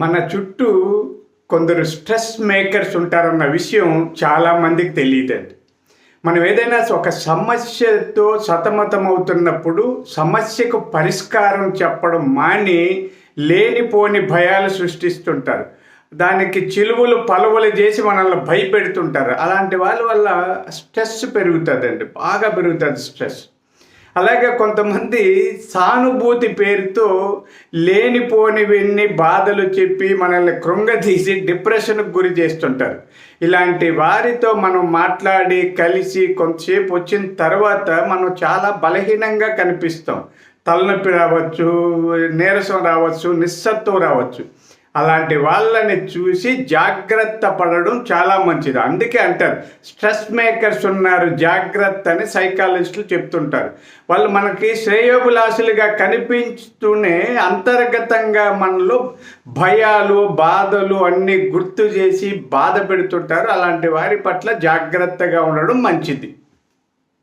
మన చుట్టూ కొందరు స్ట్రెస్ మేకర్స్ ఉంటారన్న విషయం చాలామందికి తెలియదండి. మనం ఏదైనా ఒక సమస్యతో సతమతమవుతున్నప్పుడు సమస్యకు పరిష్కారం చెప్పడం మాని లేనిపోని భయాలు సృష్టిస్తుంటారు. దానికి చిలువలు పలువలు చేసి మనల్ని భయపెడుతుంటారు. అలాంటి వాళ్ళ వల్ల స్ట్రెస్ పెరుగుతుందండి, బాగా పెరుగుతుంది స్ట్రెస్. అలాగే కొంతమంది సానుభూతి పేరుతో లేనిపోనివన్నీ బాధలు చెప్పి మనల్ని కృంగతీసి డిప్రెషన్కు గురి చేస్తుంటారు. ఇలాంటి వారితో మనం మాట్లాడి కలిసి కొంతసేపు వచ్చిన తర్వాత మనం చాలా బలహీనంగా కనిపిస్తాం. తలనొప్పి రావచ్చు, నీరసం రావచ్చు, నిస్సత్వం రావచ్చు. అలాంటి వాళ్ళని చూసి జాగ్రత్త పడడం చాలా మంచిది. అందుకే అంటారు స్ట్రెస్ మేకర్స్ ఉన్నారు జాగ్రత్త అని సైకాలజిస్టులు చెప్తుంటారు. వాళ్ళు మనకి శ్రేయోభిలాషులుగా కనిపించుతూనే అంతర్గతంగా మనలో భయాలు బాధలు అన్నీ గుర్తు చేసి బాధ పెడుతుంటారు. అలాంటి వారి పట్ల జాగ్రత్తగా ఉండడం మంచిది.